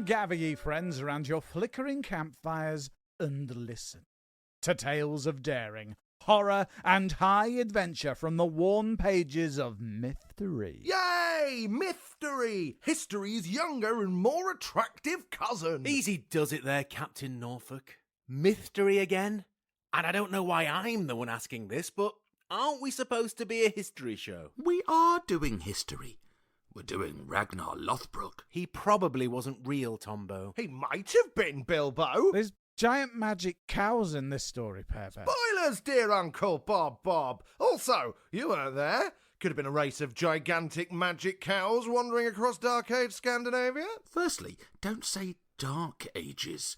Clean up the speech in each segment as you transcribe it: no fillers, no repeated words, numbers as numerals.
gather ye friends around your flickering campfires and listen to tales of daring, horror, and high adventure from the worn pages of mythtory. Yay! Mythtory! History's younger and more attractive cousin. Easy does it there, Captain Norfolk. Mythtory again? And I don't know why I'm the one asking this, but aren't we supposed to be a history show? We are doing history. We're doing Ragnar Lothbrok. He probably wasn't real, Tombo. He might have been, Bilbo. There's giant magic cows in this story, Pepe. Spoilers, dear Uncle Bob. Also, you weren't there. Could have been a race of gigantic magic cows wandering across Dark Age Scandinavia. Firstly, don't say Dark Ages.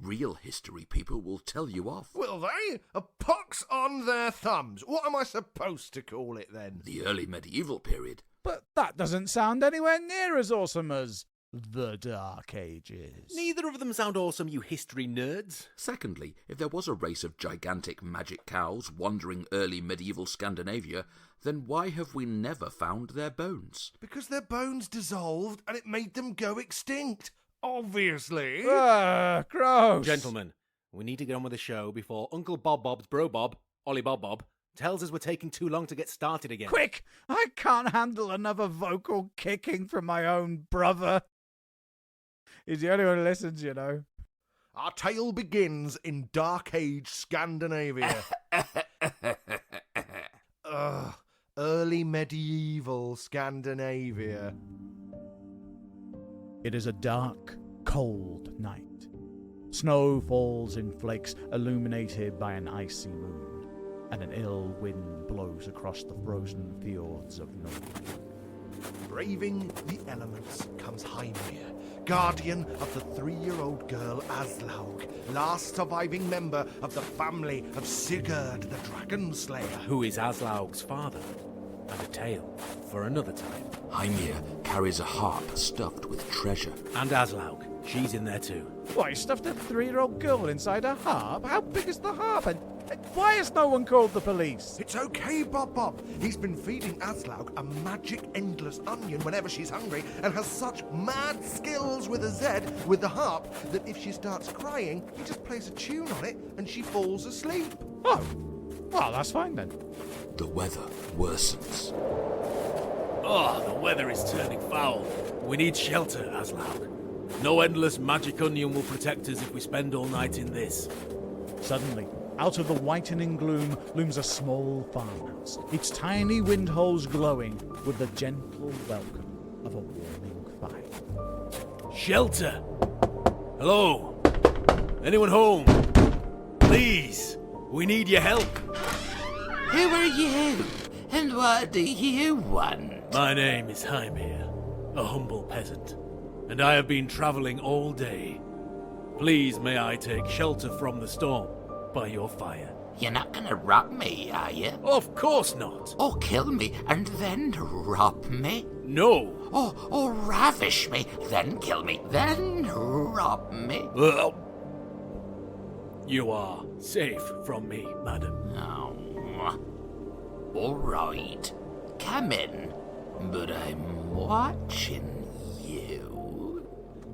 Real history people will tell you off. Will they? A pox on their thumbs. What am I supposed to call it then? The early medieval period. But that doesn't sound anywhere near as awesome as the Dark Ages. Neither of them sound awesome, you history nerds. Secondly, if there was a race of gigantic magic cows wandering early medieval Scandinavia, then why have we never found their bones? Because their bones dissolved and it made them go extinct. Obviously. Gross. Gentlemen, we need to get on with the show before Uncle Bob's bro Bob, Ollie Bob, tells us we're taking too long to get started again. Quick! I can't handle another vocal kicking from my own brother. He's the only one who listens, you know. Our tale begins in Dark Age Scandinavia. Early medieval Scandinavia. It is a dark, cold night. Snow falls in flakes illuminated by an icy moon, and an ill wind blows across the frozen fjords of North. Braving the elements comes Heimir, guardian of the 3-year-old girl Aslaug, last surviving member of the family of Sigurd the Dragon Slayer. Who is Aslaug's father? And a tale for another time. Heimir carries a harp stuffed with treasure. And Aslaug, she's in there too. Why, you stuffed a 3-year-old girl inside a harp? How big is the harp? And why has no one called the police? It's okay, Bob. He's been feeding Aslaug a magic endless onion whenever she's hungry and has such mad skills with a Z with the harp that if she starts crying, he just plays a tune on it and she falls asleep. Oh, well, that's fine then. The weather worsens. Oh, the weather is turning foul. We need shelter, Aslaug. No endless magic onion will protect us if we spend all night in this. Suddenly, out of the whitening gloom looms a small farmhouse, its tiny windholes glowing with the gentle welcome of a warming fire. Shelter! Hello? Anyone home? Please, we need your help. Who are you? And what do you want? My name is Heimir, a humble peasant, and I have been travelling all day. Please may I take shelter from the storm by your fire. You're not gonna rob me, are you? Of course not. Or kill me and then rob me? No. Or ravish me, then kill me, then rob me? You are safe from me, madam. Oh. All right. Come in. But I'm watching you.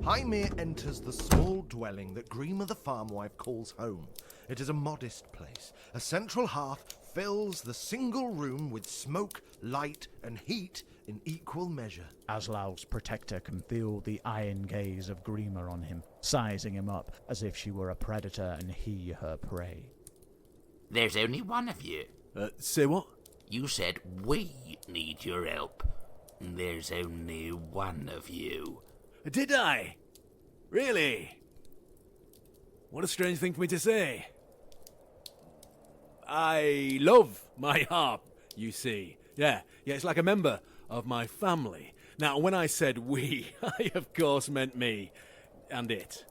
Heimir enters the small dwelling that Grima the farmwife calls home. It is a modest place. A central hearth fills the single room with smoke, light, and heat in equal measure. Aslaug's protector can feel the iron gaze of Grima on him, sizing him up as if she were a predator and he her prey. There's only one of you. Say what? You said we need your help. There's only one of you. Did I? Really? What a strange thing for me to say. I love my harp, you see. Yeah, it's like a member of my family. Now, when I said we, I of course meant me. And it.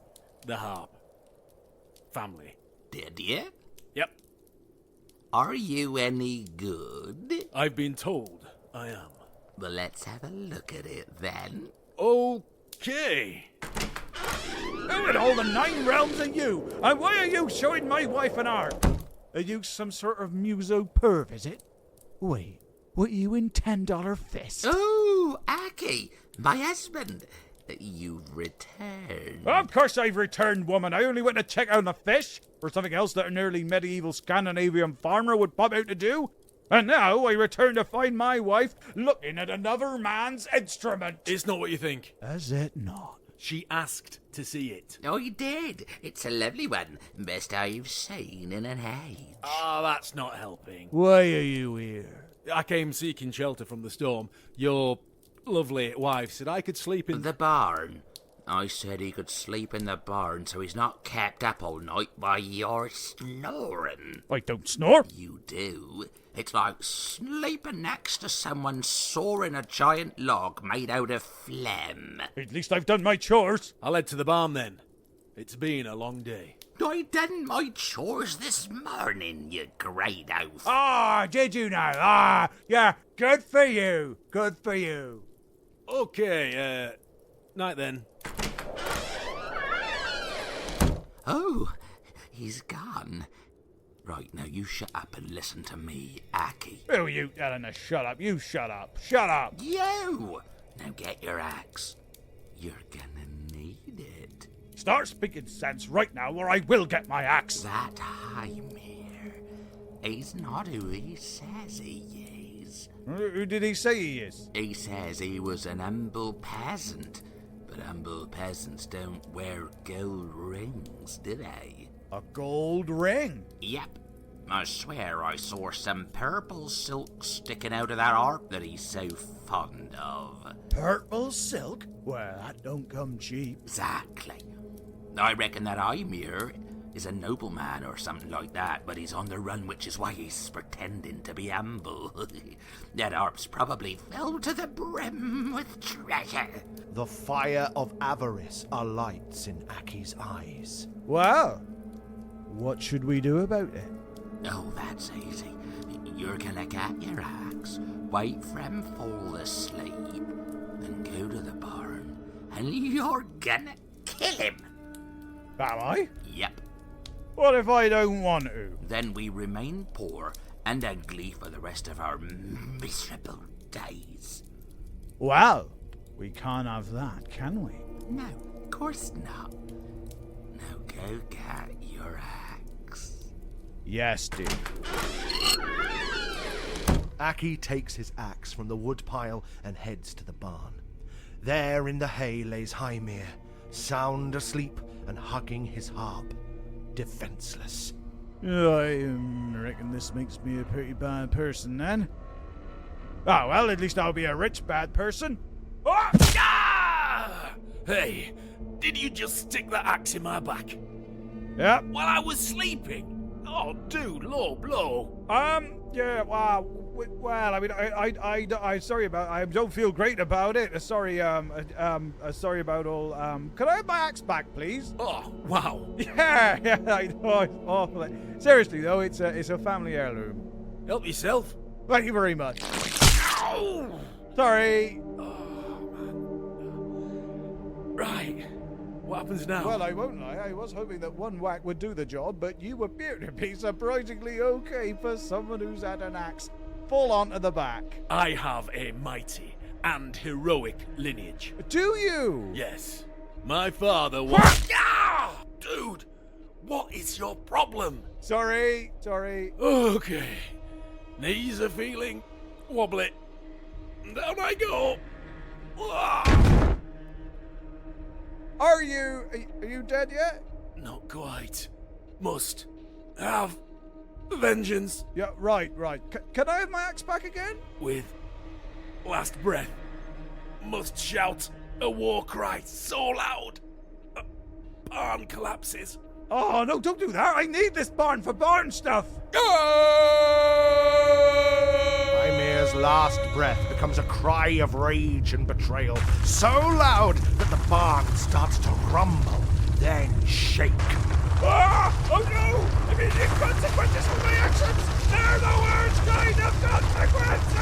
The harp. Family. Did you? Yep. Are you any good? I've been told I am. Well, let's have a look at it then. Okay. Who in all the 9 realms are you? And why are you showing my wife an harp? Are you some sort of muso perv, is it? Wait, what are you in $10 fists? Oh, Aki, my husband. You've returned. Of course I've returned, woman. I only went to check out the fish, or something else that an early medieval Scandinavian farmer would pop out to do. And now I return to find my wife looking at another man's instrument. It's not what you think. Is it not? She asked to see it. I did. It's a lovely one. Best I've seen in an age. Ah, that's not helping. Why are you here? I came seeking shelter from the storm. Your lovely wife said I could sleep in The barn. I said he could sleep in the barn so he's not kept up all night by your snoring. I don't snore. You do. It's like sleeping next to someone sawing a giant log made out of phlegm. At least I've done my chores. I'll head to the barn then. It's been a long day. I done my chores this morning, you great oaf. Ah, did you know? Ah, yeah, good for you. Good for you. Okay, night then. Oh, he's gone. Right, now you shut up and listen to me, Aki. Oh, you telling us shut up. You shut up. Shut up. You! Now get your axe. You're gonna need it. Start speaking sense right now or I will get my axe. That Hymir, he's not who he says he is. Who did he say he is? He says he was an humble peasant, but humble peasants don't wear gold rings, do they? A gold ring? Yep. I swear I saw some purple silk sticking out of that harp that he's so fond of. Purple silk? Well, that don't come cheap. Exactly. I reckon that Ymir is a nobleman or something like that, but he's on the run, which is why he's pretending to be humble. That harp's probably filled to the brim with treasure. The fire of avarice alights in Aki's eyes. Well, what should we do about it? Oh, that's easy. You're gonna get your axe, wait for him fall asleep, then go to the barn, and you're gonna kill him. Am I? Yep. What if I don't want to? Then we remain poor and ugly for the rest of our miserable days. Well, we can't have that, can we? No, of course not. Now go get your axe. Yes, dear. Aki takes his axe from the woodpile and heads to the barn. There in the hay lays Hymir, sound asleep and hugging his harp, defenseless. I reckon this makes me a pretty bad person, then. Ah, well, at least I'll be a rich bad person. Ah! Ah! Hey, did you just stick that axe in my back? Yep. While I was sleeping? Oh, dude, low blow. Yeah, well, I mean, I sorry about, I don't feel great about it. Sorry about all, can I have my axe back, please? Oh, wow. Yeah, I know, it's awful. Seriously, though, it's a family heirloom. Help yourself. Thank you very much. Ow! Sorry. Oh, man. Right. What happens now? Well, I won't lie. I was hoping that one whack would do the job, but you appear to be surprisingly okay for someone who's had an axe full onto the back. I have a mighty and heroic lineage. Do you? Yes. My father was... Ah! Dude, what is your problem? Sorry. Okay. Knees are feeling wobbly. Down I go. Ah! Are you dead yet? Not quite. Must have vengeance Yeah, right. Can I have my axe back again? with last breath. Must shout a war cry so loud. A barn collapses. Oh, no, don't do that. I need this barn for barn stuff. Hymir's last breath becomes a cry of rage and betrayal, so loud that the barn starts to rumble, then shake. Ah! Oh, no! Immediate consequences for my actions! They're the worst kind of consequences!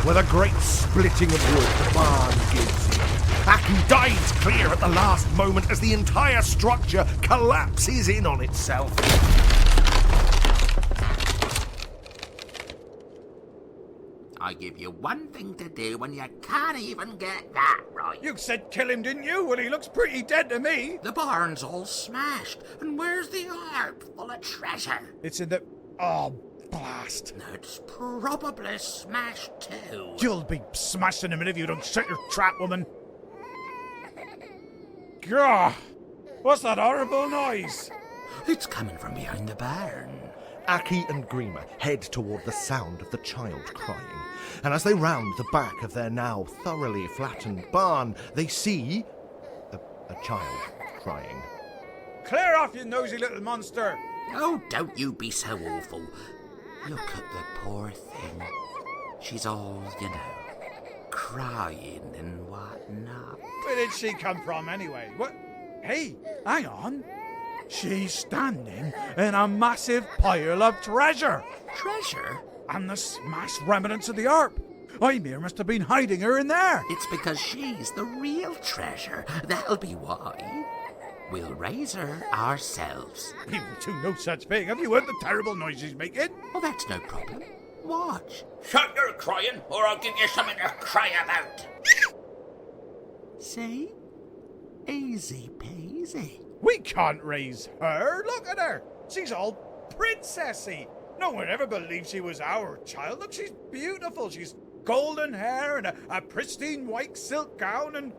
With a great splitting of wood, the barn gives in. Aki dives clear at the last moment as the entire structure collapses in on itself. I give you one thing to do when you can't even get that right. You said kill him, didn't you? Well, he looks pretty dead to me. The barn's all smashed, and where's the harp full of treasure? It's in the... Oh, blast. It's probably smashed too. You'll be smashed in a minute if you don't shut your trap, woman. Gah! What's that horrible noise? It's coming from behind the barn. Aki and Grima head toward the sound of the child crying, and as they round the back of their now thoroughly flattened barn, they see a child crying. Clear off, you nosy little monster! Oh, don't you be so awful. Look at the poor thing. She's all, crying and whatnot. Where did she come from, anyway? What? Hey, hang on. She's standing in a massive pile of treasure. Treasure? And the smashed remnants of the harp. Ymir must have been hiding her in there. It's because she's the real treasure. That'll be why. We'll raise her ourselves. You do no such thing. Have you heard the terrible noise she's making? Oh, that's no problem. Watch. Shut your crying, or I'll give you something to cry about. See? Easy peasy. We can't raise her. Look at her. She's all princessy. No one ever believed she was our child. Look, she's beautiful. She's golden hair and a pristine white silk gown, and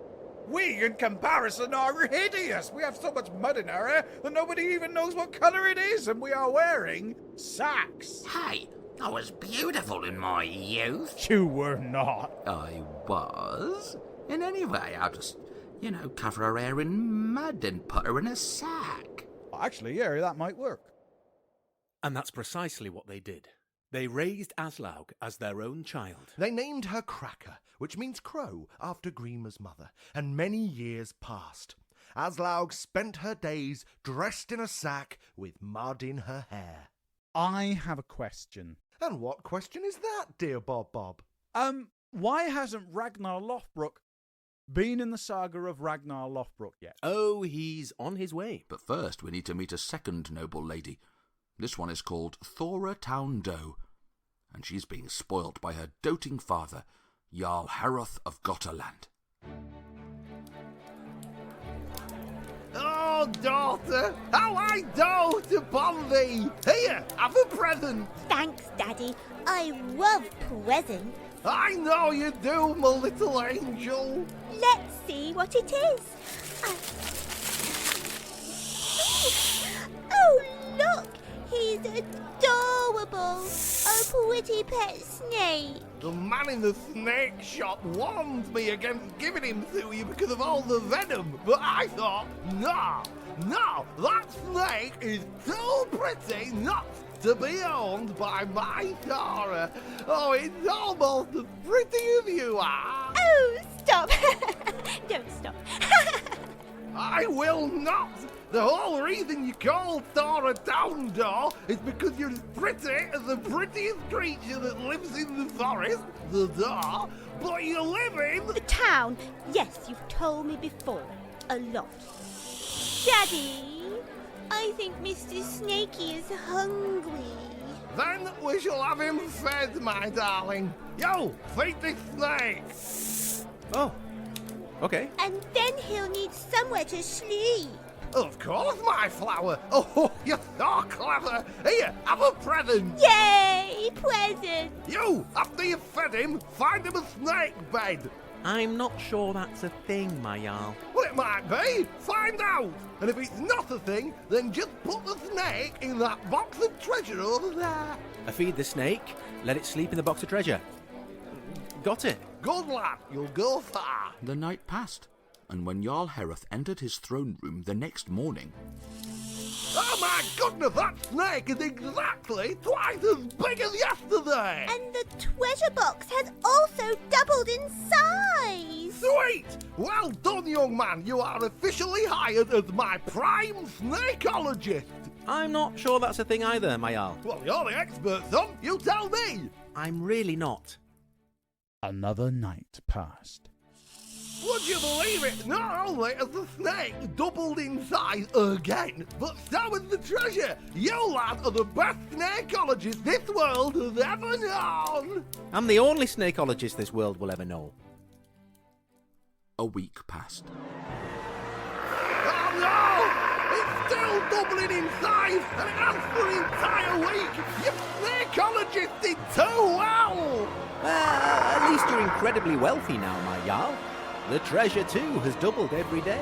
we, in comparison, are hideous. We have so much mud in our hair that nobody even knows what colour it is, and we are wearing sacks. Hey, I was beautiful in my youth. You were not. I was. And anyway, I'll just, cover her hair in mud and put her in a sack. Actually, yeah, that might work. And that's precisely what they did. They raised Aslaug as their own child. They named her Cracker, which means crow, after Grima's mother, and many years passed. Aslaug spent her days dressed in a sack with mud in her hair. I have a question. And what question is that, dear Bob? Why hasn't Ragnar Lothbrok been in the saga of Ragnar Lothbrok yet? Oh, he's on his way. But first we need to meet a second noble lady. This one is called Thora Town Doe, and she's being spoilt by her doting father, Jarl Haroth of Gotterland. Oh, daughter, how I dote upon thee! Here, have a present! Thanks, Daddy. I love presents. I know you do, my little angel. Let's see what it is. Oh, look! He's adorable. A pretty pet snake. The man in the snake shop warned me against giving him to you because of all the venom, but I thought, no, that snake is too pretty not to be owned by my Thora. Oh, it's almost as pretty as you are. Oh, stop. Don't stop. I will not. The whole reason you call Thora Town Door is because you're as pretty as the prettiest creature that lives in the forest, the door, but you live in... The town. Yes, you've told me before. A lot. Daddy, I think Mr. Snakey is hungry. Then we shall have him fed, my darling. Yo, feed this snake. Oh, okay. And then he'll need somewhere to sleep. Of course, my flower. Oh, you're so clever. Here, have a present. Yay, present. You, after you've fed him, find him a snake bed. I'm not sure that's a thing, my Jarl. Well, it might be. Find out. And if it's not a thing, then just put the snake in that box of treasure over there. I feed the snake, let it sleep in the box of treasure. Got it. Good lad, you'll go far. The night passed, and when Jarl Haroth entered his throne room the next morning... Oh my goodness, that snake is exactly twice as big as yesterday! And the treasure box has also doubled in size! Sweet! Well done, young man. You are officially hired as my prime snakeologist. I'm not sure that's a thing either, my Jarl. Well, you're the expert, son. You tell me. I'm really not. Another night passed. Would you believe it? Not only has the snake doubled in size again, but so has the treasure. You lads are the best snakeologists this world has ever known. I'm the only snakeologist this world will ever know. A week passed. Oh no! It's still doubling in size, and it has for an entire week. You snakeologists did too well. At least you're incredibly wealthy now, my Jarl. The treasure, too, has doubled every day.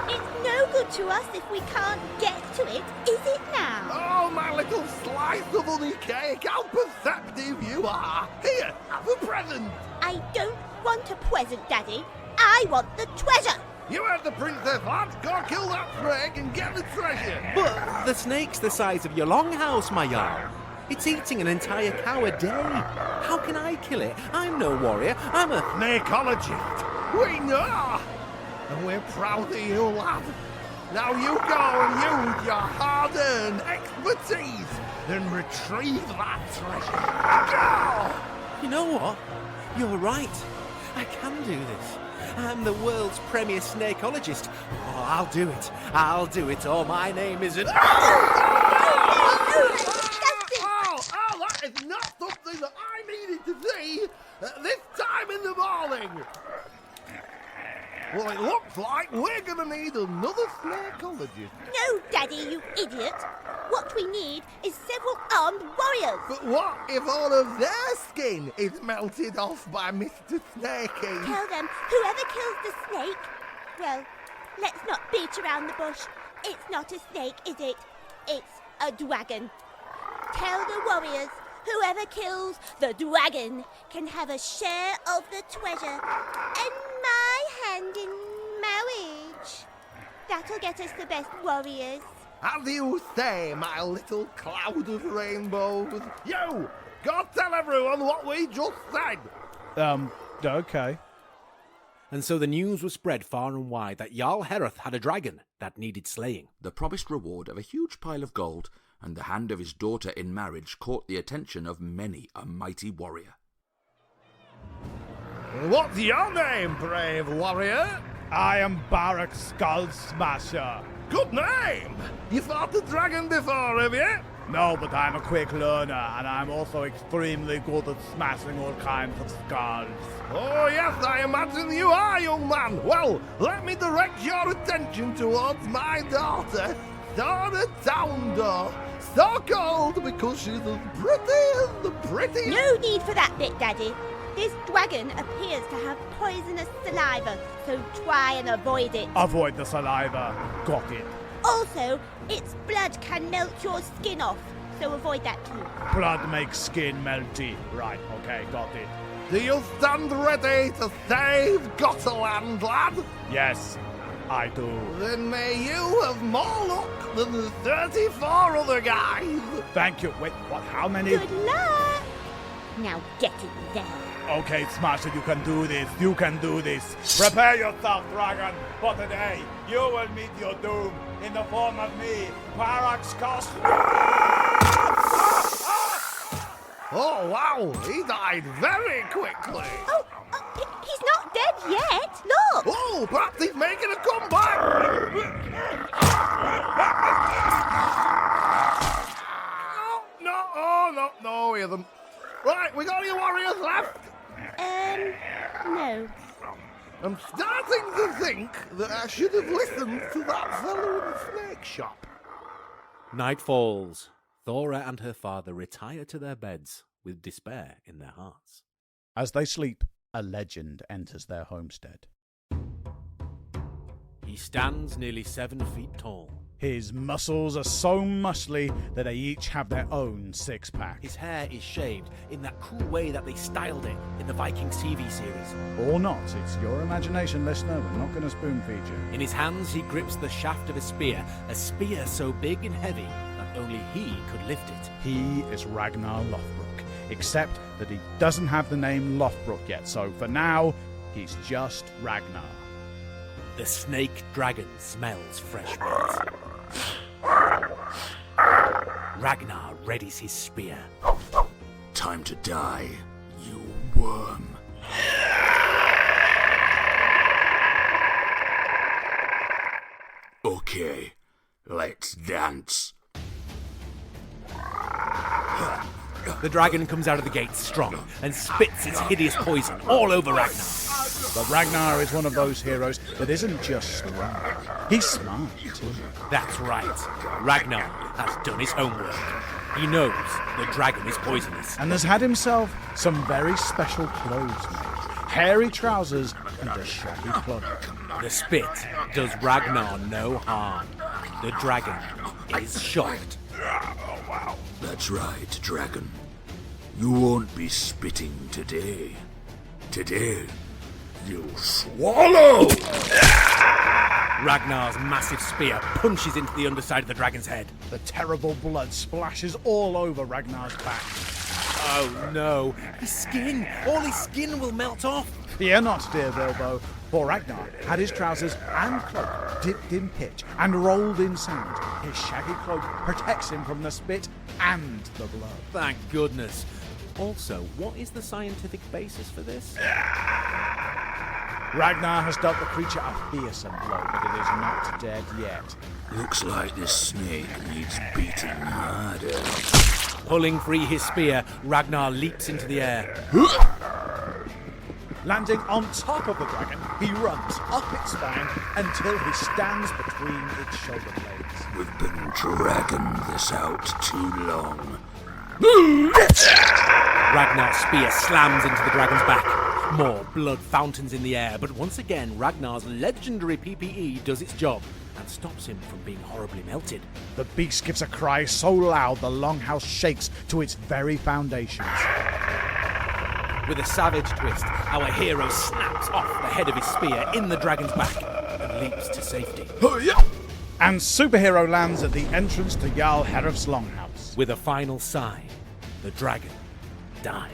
It's no good to us if we can't get to it, is it now? Oh, my little slice of honey cake, how perceptive you are. Here, have a present. I don't want a present, Daddy. I want the treasure. You heard the princess, lads. Go kill that snake and get the treasure. But the snake's the size of your longhouse, my Jarl. It's eating an entire cow a day. How can I kill it? I'm no warrior. I'm a snakeologist. We know. And we're proud of you, lad. Now you go and use your hard-earned expertise and retrieve that treasure. Go! You know what? You're right. I can do this. I'm the world's premier snakeologist. Oh, I'll do it. I'll do it. Oh, my name isn't... That is not something that I needed to see at this time in the morning. Well, it looks like we're going to need another snakeologist. No, Daddy, you idiot. What we need is several armed warriors. But what if all of their skin is melted off by Mr. Snakey? Tell them whoever kills the snake... Well, let's not beat around the bush. It's not a snake, is it? It's a dragon. Tell the warriors, whoever kills the dragon can have a share of the treasure and my hand in marriage. That'll get us the best warriors. As you say, my little cloud of rainbows. You, go tell everyone what we just said. Okay. And so the news was spread far and wide that Jarl Hereth had a dragon that needed slaying. The promised reward of a huge pile of gold and the hand of his daughter in marriage caught the attention of many a mighty warrior. What's your name, brave warrior? I am Barak Skull Smasher. Good name! You fought the dragon before, have you? No, but I'm a quick learner, and I'm also extremely good at smashing all kinds of skulls. Oh, yes, I imagine you are, young man. Well, let me direct your attention towards my daughter, Dora Toundo. So called because she's as pretty as the prettiest. No need for that bit, Daddy. This dragon appears to have poisonous saliva, so try and avoid it. Avoid the saliva. Got it. Also, its blood can melt your skin off, so avoid that too. Blood makes skin melty. Right, okay, got it. Do you stand ready to save Gotterland, lad? Yes, I do. Then may you have more luck than the 34 other guys. Thank you. Wait, what? How many? Good luck! Now get in there. Okay, Smasher, you can do this. You can do this. Prepare yourself, dragon. For today, you will meet your doom in the form of me, Parax Cost. Oh, wow, he died very quickly. Oh, he's not dead yet. Look! Oh, perhaps he's making a comeback. No, he isn't. Right, we got any warriors left? No. I'm starting to think that I should have listened to that fellow in the snake shop. Night falls. Thora and her father retire to their beds with despair in their hearts. As they sleep, a legend enters their homestead. He stands nearly 7 feet tall. His muscles are so muscly that they each have their own six-pack. His hair is shaved in that cool way that they styled it in the Vikings TV series. Or not, it's your imagination, listener. We're not going to spoon-feed you. In his hands he grips the shaft of a spear so big and heavy that only he could lift it. He is Ragnar Lothbrok, except that he doesn't have the name Lothbrok yet, so for now, he's just Ragnar. The snake dragon smells fresh meat. Ragnar readies his spear. Time to die, you worm. Okay, let's dance. The dragon comes out of the gate strong and spits its hideous poison all over Ragnar. But Ragnar is one of those heroes that isn't just strong. He's smart, too. That's right. Ragnar has done his homework. He knows the dragon is poisonous. And has had himself some very special clothes made. Hairy trousers and a shaggy cloak. The spit does Ragnar no harm. The dragon is shocked. That's right, dragon. You won't be spitting today. Today, you'll swallow! Ragnar's massive spear punches into the underside of the dragon's head. The terrible blood splashes all over Ragnar's back. Oh no, his skin! All his skin will melt off! Fear not, dear Bilbo, for Ragnar had his trousers and cloak dipped in pitch and rolled in sand. His shaggy cloak protects him from the spit and the blood. Thank goodness. Also, what is the scientific basis for this? Ragnar has dealt the creature a fearsome blow, but it is not dead yet. Looks like this snake needs beating harder. Pulling free his spear, Ragnar leaps into the air. Landing on top of the dragon, he runs up its spine until he stands between its shoulder blades. We've been dragging this out too long. Ragnar's spear slams into the dragon's back. More blood fountains in the air, but once again, Ragnar's legendary PPE does its job and stops him from being horribly melted. The beast gives a cry so loud the longhouse shakes to its very foundations. With a savage twist, our hero snaps off the head of his spear in the dragon's back and leaps to safety. And superhero lands at the entrance to Jarl Heref's longhouse. With a final sigh, the dragon dies.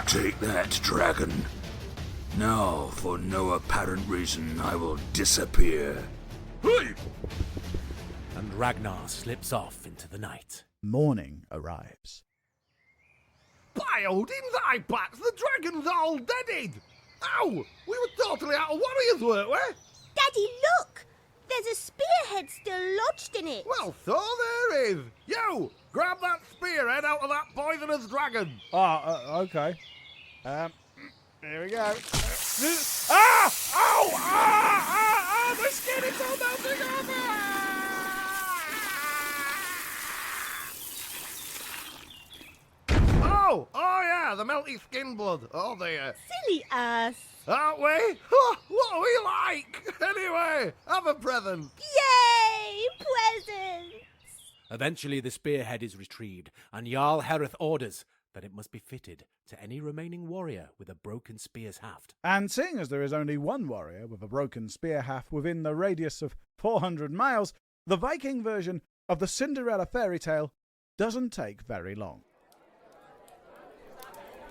Take that, dragon. Now, for no apparent reason, I will disappear. And Ragnar slips off into the night. Morning arrives. By Odin's eye patch, the dragon's all deaded! Ow! We were totally out of warriors, weren't we? Daddy, look! There's a spearhead still lodged in it. Well, so there is. You, grab that spearhead out of that poisonous dragon. Okay. Here we go. Ah! Ow! Ah! My skin is all melting off! Oh yeah, the melty skin blood. Oh dear. Silly ass. Aren't we? Huh, what are we like? Anyway, have a present. Yay! Presents! Eventually, the spearhead is retrieved, and Jarl Hereth orders that it must be fitted to any remaining warrior with a broken spear's haft. And seeing as there is only one warrior with a broken spear haft within the radius of 400 miles, the Viking version of the Cinderella fairy tale doesn't take very long.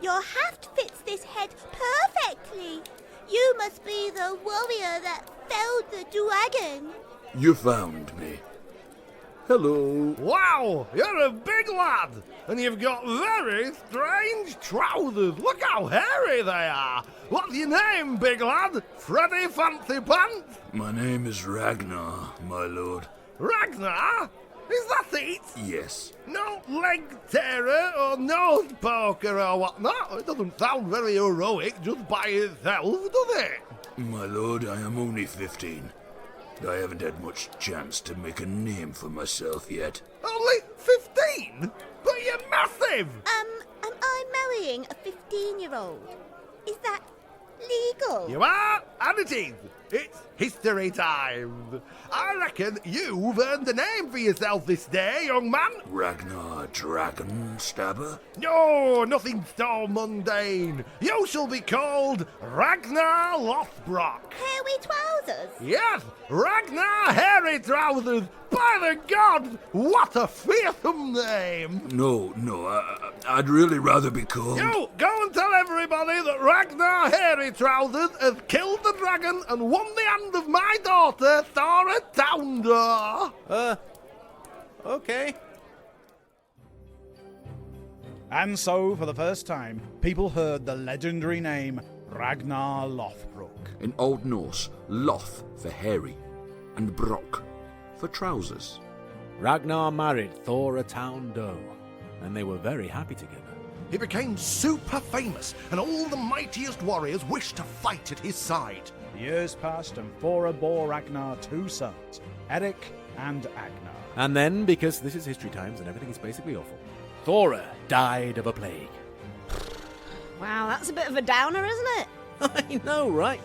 Your haft fits this head perfectly. You must be the warrior that felled the dragon. You found me. Hello. Wow, you're a big lad, and you've got very strange trousers. Look how hairy they are. What's your name, big lad? Freddy Fancy Pants? My name is Ragnar, my lord. Ragnar? Is that it? Yes. No leg tearer or nose poker or whatnot? It doesn't sound very heroic just by itself, does it? My lord, I am only 15. I haven't had much chance to make a name for myself yet. Only 15? But you're massive! Am I marrying a 15-year-old? Is that legal? You are, and it is. It's history time. I reckon you've earned a name for yourself this day, young man. Ragnar Dragon Stabber? No, nothing so mundane. You shall be called Ragnar Lothbrok. Hairy trousers? Yes, Ragnar Hairy Trousers. By the gods, what a fearsome name. No, I'd really rather be called... You, go and tell everybody that Ragnar Hairy Trousers has killed the dragon and won the hand of my daughter, Thora Tounder. Okay. And so, for the first time, people heard the legendary name Ragnar Lothbrok. In Old Norse, Loth for hairy, and Brok for trousers. Ragnar married Thora Town Doe, and they were very happy together. He became super famous, and all the mightiest warriors wished to fight at his side. The years passed, and Thora bore Ragnar 2 sons, Eric and Agnar. And then, because this is history times and everything is basically awful, Thora died of a plague. Wow, that's a bit of a downer, isn't it? I know, right?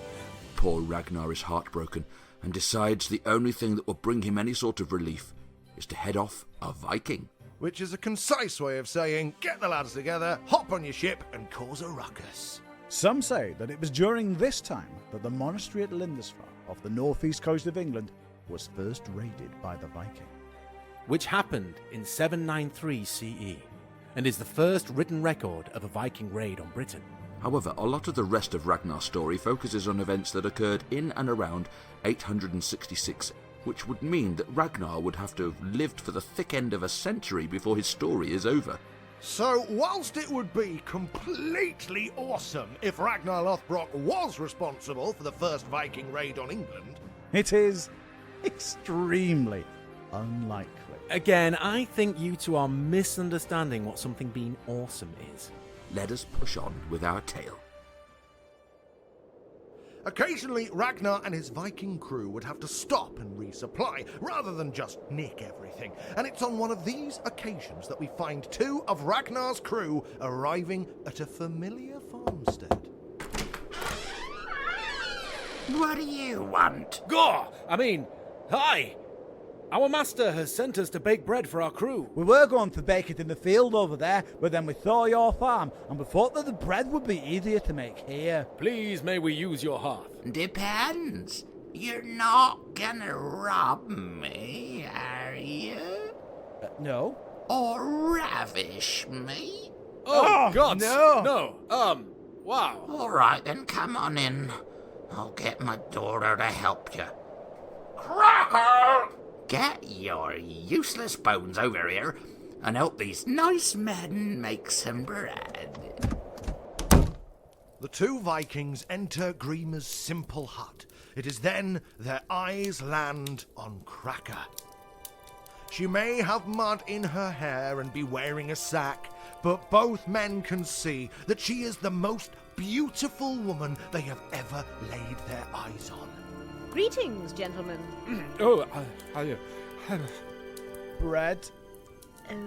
Poor Ragnar is heartbroken and decides the only thing that will bring him any sort of relief is to head off a Viking. Which is a concise way of saying, get the lads together, hop on your ship, and cause a ruckus. Some say that it was during this time that the monastery at Lindisfarne, off the northeast coast of England, was first raided by the Viking. Which happened in 793 CE, and is the first written record of a Viking raid on Britain. However, a lot of the rest of Ragnar's story focuses on events that occurred in and around 866, which would mean that Ragnar would have to have lived for the thick end of a century before his story is over. So, whilst it would be completely awesome if Ragnar Lothbrok was responsible for the first Viking raid on England, It is extremely unlikely. Again, I think you two are misunderstanding what something being awesome is. Let us push on with our tale. occasionally Ragnar and his Viking crew would have to stop and resupply, rather than just nick everything. And it's on one of these occasions that we find two of Ragnar's crew arriving at a familiar farmstead. What do you want? Hi! Our master has sent us to bake bread for our crew. We were going to bake it in the field over there, but then we saw your farm, and we thought that the bread would be easier to make here. Please may we use your hearth. Depends. You're not gonna rob me, are you? No. Or ravish me? Oh, God! no. Wow. All right, then come on in. I'll get my daughter to help you. Cracker! Get your useless bones over here and help these nice men make some bread. The two Vikings enter Grima's simple hut. It is then their eyes land on Cracker. She may have mud in her hair and be wearing a sack, but both men can see that she is the most beautiful woman they have ever laid their eyes on. Greetings, gentlemen. Bread. Okay.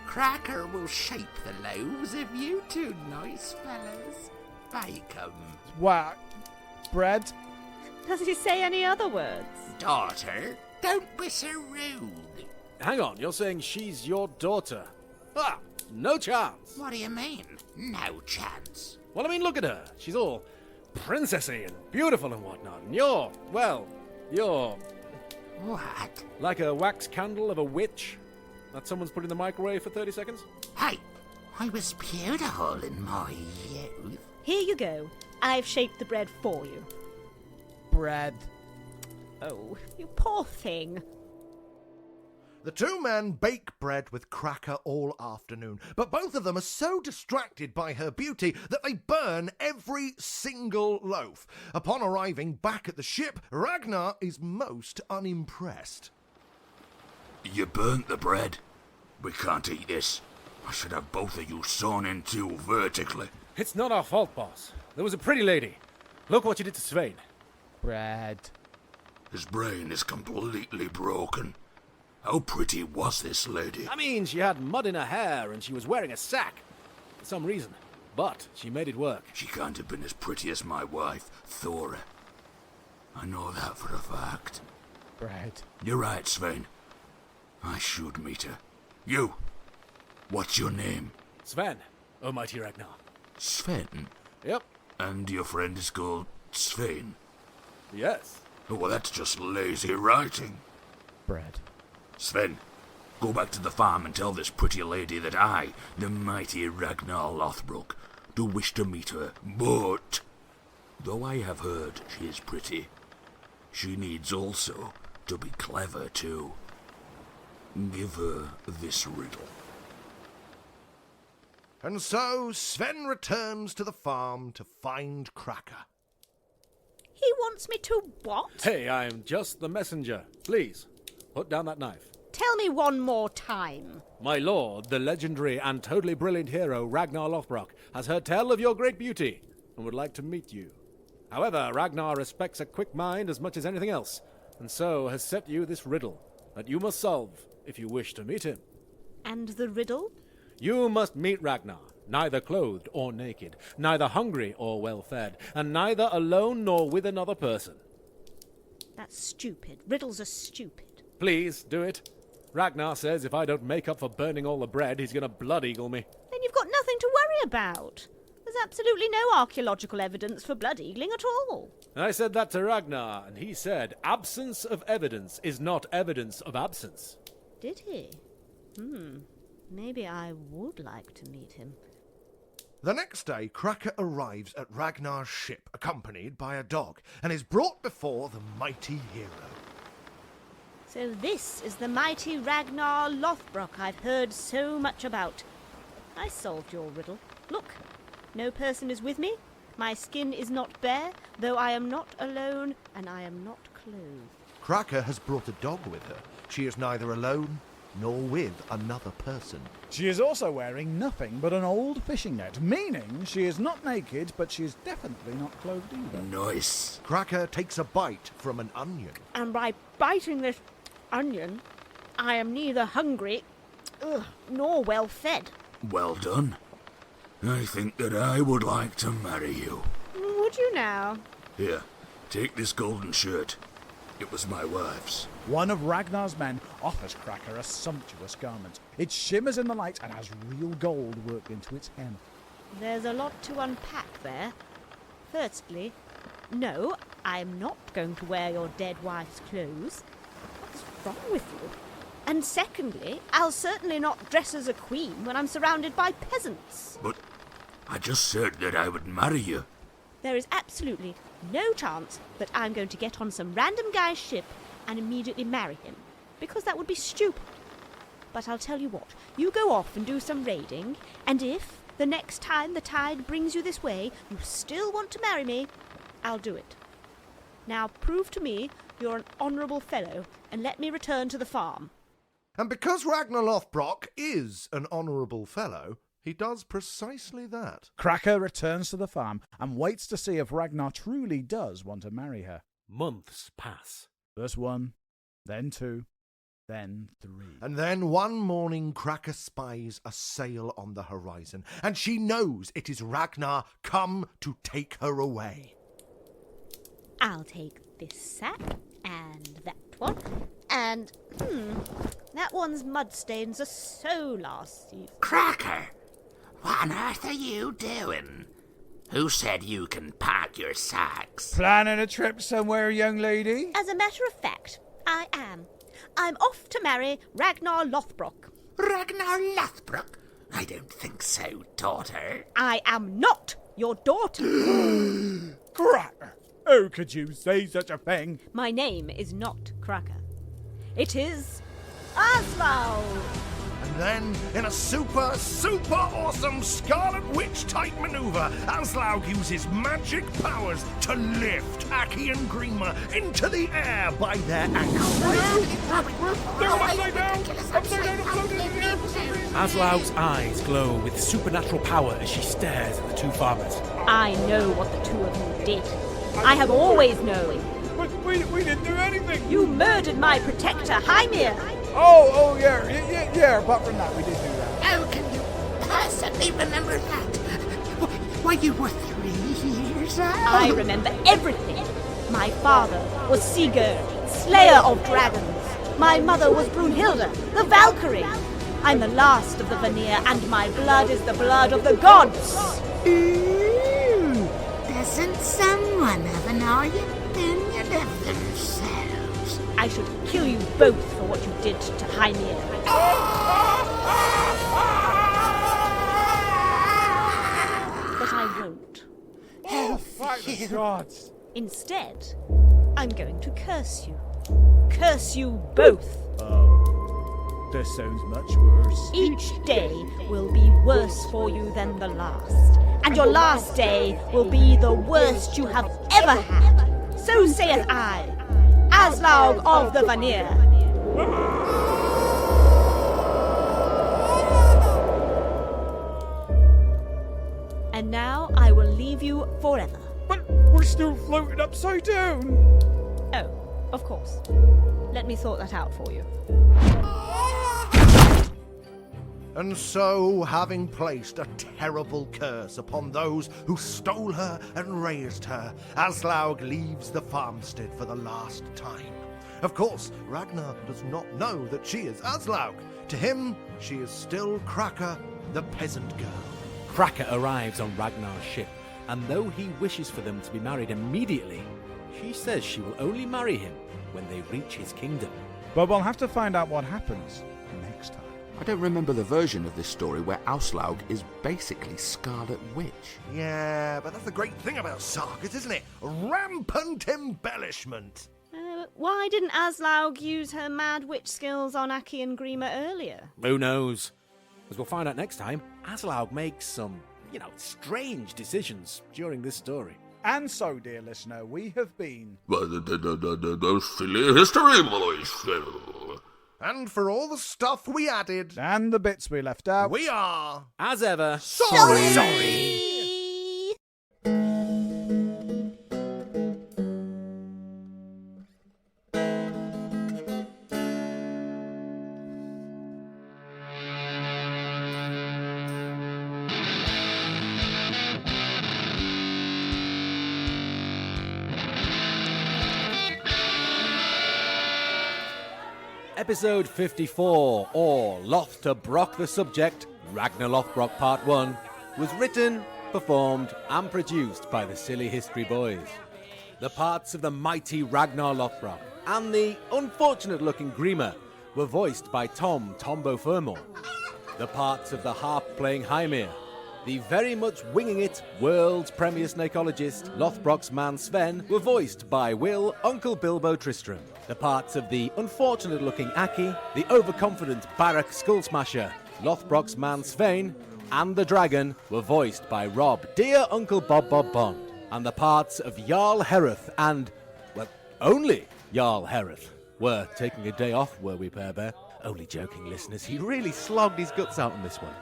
Cracker will shape the loaves if you two nice fellas bake 'em. What? Bread. Does he say any other words? Daughter, don't be so rude. Hang on, you're saying she's your daughter? Ah, no chance. What do you mean, no chance? Well, I mean, look at her. She's all princessy and beautiful and whatnot. And you're What? like a wax candle of a witch that someone's put in the microwave for 30 seconds. Hey, I was beautiful in my youth. Here you go. I've shaped the bread for you. Bread. Oh, you poor thing. The two men bake bread with Cracker all afternoon, but both of them are so distracted by her beauty that they burn every single loaf. Upon arriving back at the ship, Ragnar is most unimpressed. You burnt the bread. We can't eat this. I should have both of you sawn in two vertically. It's not our fault, boss. There was a pretty lady. Look what you did to Svein. Bread. His brain is completely broken. How pretty was this lady? I mean, she had mud in her hair and she was wearing a sack for some reason. But she made it work. She can't have been as pretty as my wife, Thora. I know that for a fact. Bread. You're right, Svein. I should meet her. You! What's your name? Sven, almighty Ragnar. Sven? Yep. And your friend is called Svein? Yes. Oh, well, that's just lazy writing. Bread. Sven, go back to the farm and tell this pretty lady that I, the mighty Ragnar Lothbrok, do wish to meet her. But, though I have heard she is pretty, she needs also to be clever too. Give her this riddle. And so Sven returns to the farm to find Cracker. He wants me to what? Hey, I'm just the messenger. Please, put down that knife. Tell me one more time. My lord, the legendary and totally brilliant hero Ragnar Lothbrok, has heard tell of your great beauty and would like to meet you. However, Ragnar respects a quick mind as much as anything else, and so has set you this riddle that you must solve if you wish to meet him. And the riddle? You must meet Ragnar, neither clothed or naked, neither hungry or well-fed, and neither alone nor with another person. That's stupid. Riddles are stupid. Please, do it. Ragnar says if I don't make up for burning all the bread, he's going to blood-eagle me. Then you've got nothing to worry about. There's absolutely no archaeological evidence for blood-eagling at all. I said that to Ragnar, and he said absence of evidence is not evidence of absence. Did he? Maybe I would like to meet him. The next day, Cracker arrives at Ragnar's ship, accompanied by a dog, and is brought before the mighty hero. So this is the mighty Ragnar Lothbrok I've heard so much about. I solved your riddle. Look, no person is with me. My skin is not bare, though I am not alone, and I am not clothed. Cracker has brought a dog with her. She is neither alone nor with another person. She is also wearing nothing but an old fishing net, meaning she is not naked, but she is definitely not clothed either. Nice. Cracker takes a bite from an onion. And by biting this onion, I am neither hungry nor well fed. Well done. I think that I would like to marry you. Would you now? Here, take this golden shirt. It was my wife's. One of Ragnar's men offers Cracker a sumptuous garment. It shimmers in the light and has real gold worked into its hem. There's a lot to unpack there. Firstly, no, I'm not going to wear your dead wife's clothes. What's wrong with you? And secondly, I'll certainly not dress as a queen when I'm surrounded by peasants. But I just said that I would marry you. There is absolutely no chance that I'm going to get on some random guy's ship and immediately marry him, because that would be stupid. But I'll tell you what, you go off and do some raiding, and if, the next time the tide brings you this way, you still want to marry me, I'll do it. Now prove to me you're an honourable fellow, and let me return to the farm. And because Ragnar Lothbrok is an honourable fellow, he does precisely that. Cracker returns to the farm and waits to see if Ragnar truly does want to marry her. Months pass. First 1, then 2, then 3. And then one morning Cracker spies a sail on the horizon, and she knows it is Ragnar come to take her away. I'll take this sack, and that one, and, that one's mud stains are so lasty. Cracker, what on earth are you doing? Who said you can pack your sacks? Planning a trip somewhere, young lady? As a matter of fact, I am. I'm off to marry Ragnar Lothbrok. Ragnar Lothbrok? I don't think so, daughter. I am not your daughter. Cracker! How could you say such a thing? My name is not Cracker. It is Aslaug. And then, in a super awesome Scarlet Witch-type maneuver, Aslaug uses magic powers to lift Aki and Grima into the air by their ankles. Aslaug's eyes glow with supernatural power as she stares at the two farmers. I know what the two of you did. I have always known. But we didn't do anything. You murdered my protector, Hymir. Oh, yeah, apart from that, we did do that. How can you possibly remember that? Why, you were 3 years old. I remember everything. My father was Sigurd, slayer of dragons. My mother was Brunhilde, the Valkyrie. I'm the last of the Vanir, and my blood is the blood of the gods. Doesn't someone have an opinion of themselves? I should kill you both for what you did to Hymir. But I won't. Fight the gods. Instead, I'm going to curse you. Curse you both. Oh, this sounds much worse. Each day will be worse for you than the last. And your last day will be the worst you have ever had. So saith I, Aslaug of the Vanir. And now I will leave you forever. But we're still floating upside down. Oh, of course. Let me sort that out for you. And so, having placed a terrible curse upon those who stole her and raised her, Aslaug leaves the farmstead for the last time. Of course, Ragnar does not know that she is Aslaug. To him, she is still Cracker, the peasant girl. Cracker arrives on Ragnar's ship, and though he wishes for them to be married immediately, she says she will only marry him when they reach his kingdom. But we'll have to find out what happens next time. I don't remember the version of this story where Aslaug is basically Scarlet Witch. Yeah, but that's the great thing about sagas, isn't it? Rampant embellishment. Why didn't Aslaug use her mad witch skills on Aki and Grima earlier? Who knows? As we'll find out next time, Aslaug makes some, strange decisions during this story. And so, dear listener, we have been... The silly history boys. And for all the stuff we added... And the bits we left out... We are... As ever... Sorry! Episode 54, or Loth to Brok the Subject, Ragnar Lothbrok Part 1, was written, performed, and produced by the Silly History Boys. The parts of the mighty Ragnar Lothbrok and the unfortunate-looking Grima were voiced by Tombo Furmore. The parts of the harp-playing Hymir, the very much winging-it world's premier snakeologist, Lothbrok's man Sven, were voiced by Will Uncle Bilbo Tristram. The parts of the unfortunate-looking Aki, the overconfident Barak Skullsmasher, Lothbrok's man Svein, and the dragon were voiced by Rob, dear Uncle Bob Bond. And the parts of Jarl Hereth and, well, only Jarl Hereth were taking a day off, were we, Pear Bear? Only joking, listeners. He really slogged his guts out on this one.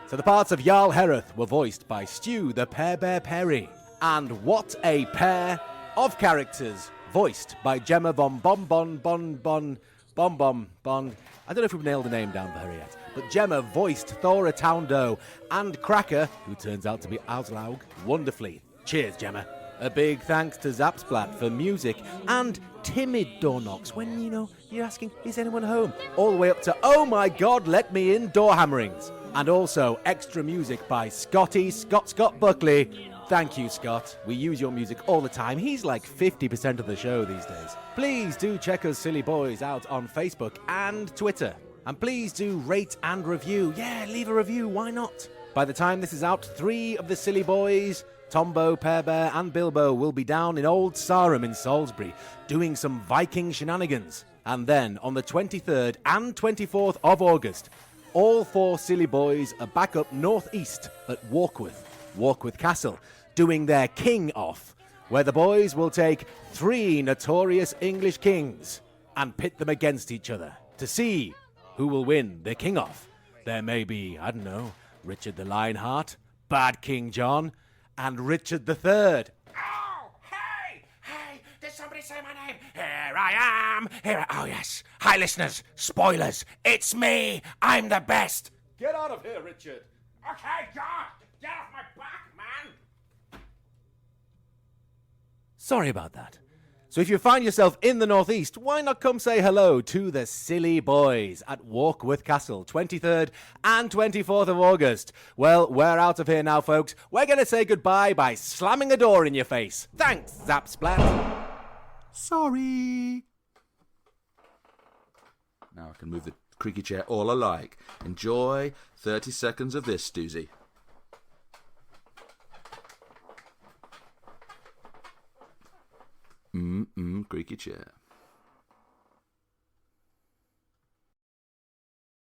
So the parts of Jarl Hereth were voiced by Stu the Pear Bear Perry. And what a pair of characters, voiced by Gemma Bond. I don't know if we've nailed the name down for her yet, but Gemma voiced Thora Toundo and Cracker, who turns out to be Aslaug, wonderfully. Cheers, Gemma. A big thanks to Zapsplat for music and timid door knocks when, you're asking, is anyone home? All the way up to, oh my God, let me in, door hammerings. And also extra music by Scott Buckley. Thank you, Scott. We use your music all the time. He's like 50% of the show these days. Please do check us Silly Boys out on Facebook and Twitter. And please do rate and review. Yeah, leave a review. Why not? By the time this is out, 3 of the Silly Boys, Tombo, Pear Bear, and Bilbo, will be down in Old Sarum in Salisbury doing some Viking shenanigans. And then on the 23rd and 24th of August, all 4 Silly Boys are back up northeast at Warkworth Castle, doing their King Off, where the boys will take 3 notorious English kings and pit them against each other to see who will win the King Off. There may be, I don't know, Richard the Lionheart, Bad King John, and Richard III. Oh, hey, did somebody say my name? Here I am, oh yes. Hi listeners, spoilers, it's me, I'm the best. Get out of here, Richard. Okay, God, get off my back, man. Sorry about that. So if you find yourself in the northeast, why not come say hello to the Silly Boys at Warkworth Castle, 23rd and 24th of August. Well, we're out of here now, folks. We're going to say goodbye by slamming a door in your face. Thanks, Zapsplat. Sorry. Now I can move the creaky chair all alike. Enjoy 30 seconds of this, Doozy. Creaky chair.